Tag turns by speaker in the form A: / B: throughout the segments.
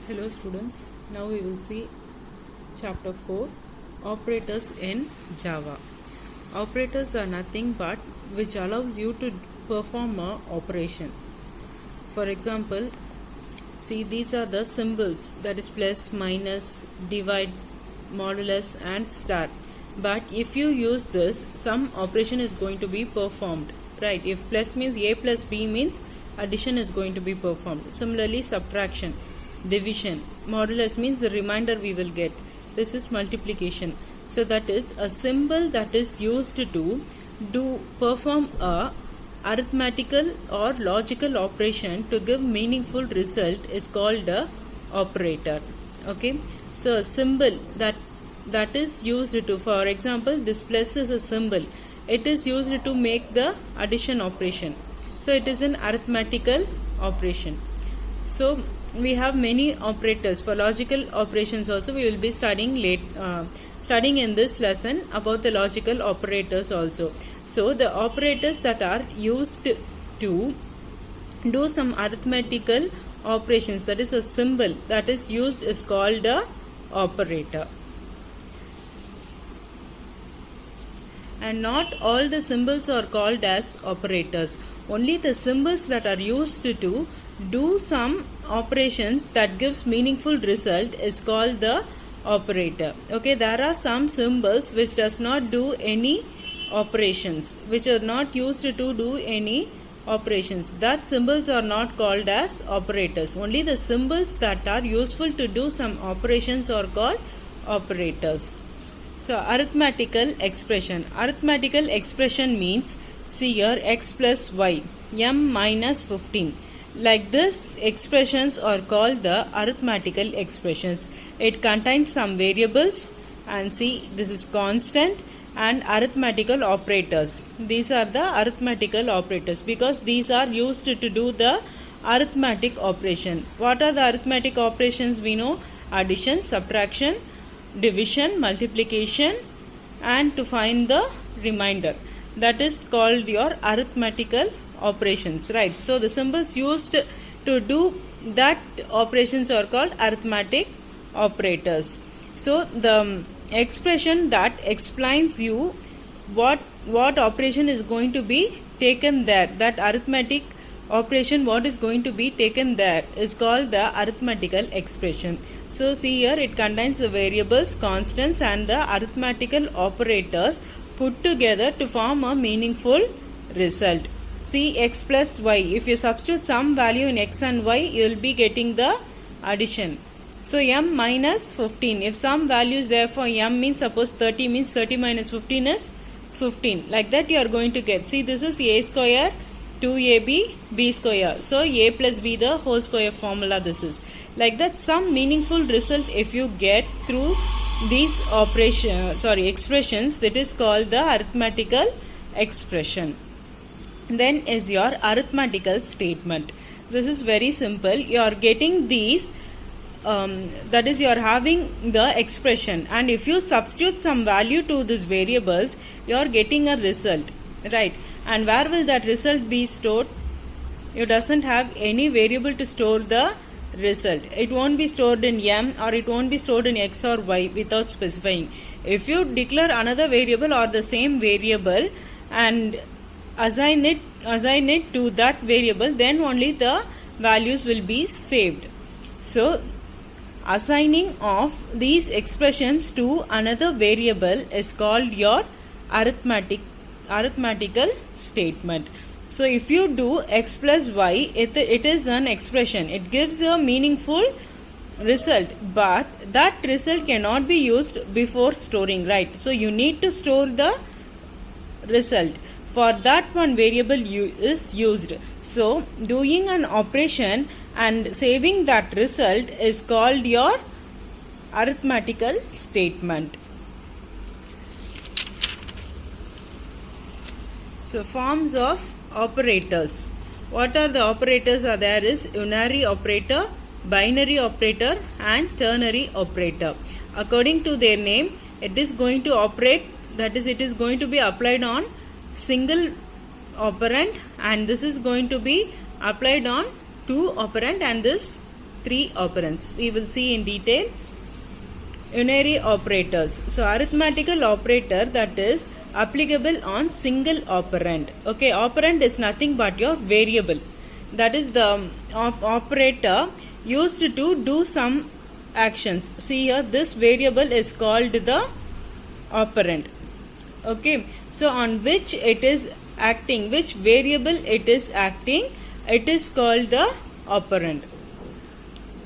A: Hello students, now we will see chapter 4, operators in Java. Operators are nothing but which allows you to perform a operation. For example, see these are the symbols, that is plus, minus, divide, modulus and star. But if you use this, some operation is going to be performed, right? If plus means a plus b means addition is going to be performed. Similarly, subtraction, division, modulus means the remainder we will get. This is multiplication. So that is a symbol that is used to perform a arithmetical or logical operation to give meaningful result is called a operator. Okay, so a symbol that is used to, for example, this plus is a symbol. It is used to make the addition operation. So it is an arithmetical operation. So we have many operators for logical operations also. We will be studying in this lesson about the logical operators also. So the operators that are used to do some arithmetical operations, that is a symbol that is used, is called a operator. And not all the symbols are called as operators. Only the symbols that are used to do some operations that gives meaningful result is called the operator. Okay, there are some symbols which does not do any operations, which are not used to do any operations. That symbols are not called as operators. Only the symbols that are useful to do some operations are called operators. So arithmetical expression. Arithmetical expression means, see here, x plus y, m minus 15. Like this, expressions are called the arithmetical expressions. It contains some variables, and see this is constant and arithmetical operators. These are the arithmetical operators because these are used to do the arithmetic operation. What are the arithmetic operations? We know addition, subtraction, division, multiplication, and to find the remainder. That is called your arithmetical operations, right? So the symbols used to do that operations are called arithmetic operators. So the expression that explains you what operation is going to be taken there, that arithmetic operation what is going to be taken there is called the arithmetical expression. So see here, it contains the variables, constants and the arithmetical operators put together to form a meaningful result. See x plus y, if you substitute some value in x and y, you will be getting the addition. So m minus 15, if some value is there for m means, suppose 30 means 30 minus 15 is 15. Like that you are going to get, see this is a square, 2ab, b square. So a plus b the whole square formula this is. Like that some meaningful result if you get through these expressions, that is called the arithmetical expression. Then is your arithmetical statement. This is very simple. You are getting these, that is you are having the expression, and if you substitute some value to these variables, you are getting a result, right? And where will that result be stored? You doesn't have any variable to store the result. It won't be stored in m or it won't be stored in x or y without specifying. If you declare another variable or the same variable and assign it to that variable, then only the values will be saved. So assigning of these expressions to another variable is called your arithmetical statement. So if you do x plus y, it is an expression. It gives a meaningful result, but that result cannot be used before storing, right? So you need to store the result. For that one variable is used. So doing an operation and saving that result is called your arithmetical statement. So forms of operators. What are the operators are there is unary operator, binary operator and ternary operator. According to their name, it is going to operate, that is it is going to be applied on single operand, and this is going to be applied on two operand, and this 3 operands. We will see in detail. Unary operators. So arithmetical operator that is applicable on single operand. Okay, operand is nothing but your variable. That is the operator used to do some actions. See here, this variable is called the operand. Okay, so on which it is acting, which variable it is acting, it is called the operand.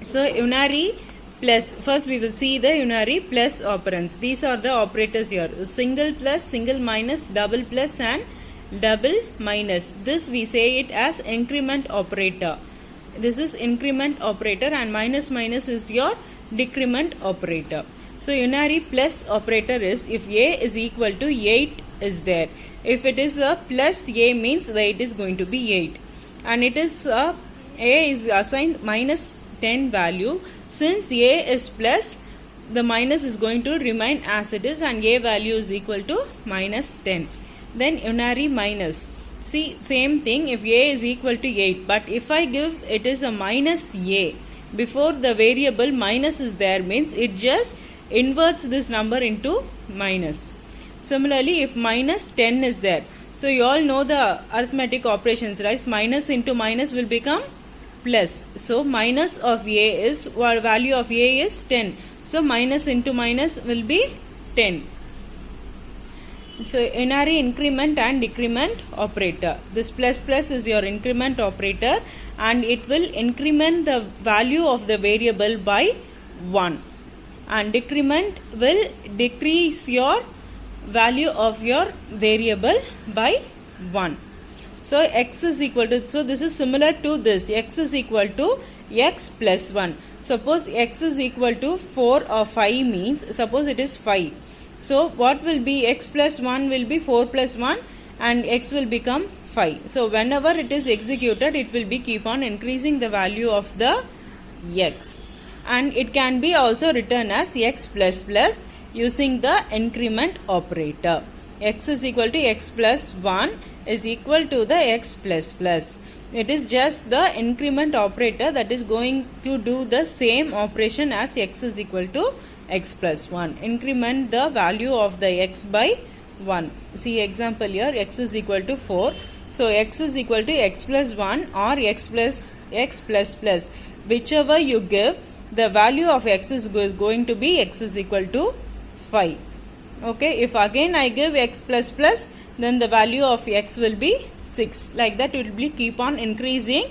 A: So unary plus, first we will see the unary plus operands. These are the operators here: single plus, single minus, double plus and double minus. This we say it as increment operator. This is increment operator, and minus minus is your decrement operator. So unary plus operator is if a is equal to 8 is there. If it is a plus a means the 8 is going to be 8, and it is a is assigned minus 10 value. Since a is plus, the minus is going to remain as it is, and a value is equal to minus 10. Then unary minus. See, same thing if a is equal to 8, but if I give it is a minus a before the variable minus is there means it just inverts this number into minus. Similarly, if minus 10 is there, so you all know the arithmetic operations, right? Minus into minus will become plus. So minus of a is, value of a is 10. So minus into minus will be 10. So unary increment and decrement operator. This plus plus is your increment operator, and it will increment the value of the variable by 1. And decrement will decrease your value of your variable by 1. So x is equal to, so this is similar to this, x is equal to x plus 1. Suppose x is equal to 4 or 5 means, suppose it is 5. So what will be x plus 1 will be 4 plus 1, and x will become 5. So whenever it is executed, it will be keep on increasing the value of the x. And it can be also written as x plus plus using the increment operator. X is equal to x plus 1 is equal to the x plus plus. It is just the increment operator that is going to do the same operation as x is equal to x plus 1. Increment the value of the x by 1. See example here, x is equal to 4. So x is equal to x plus 1 or x plus plus. Whichever you give, the value of x is going to be x is equal to 5. Okay, if again I give x plus plus, then the value of x will be 6. Like that it will be keep on increasing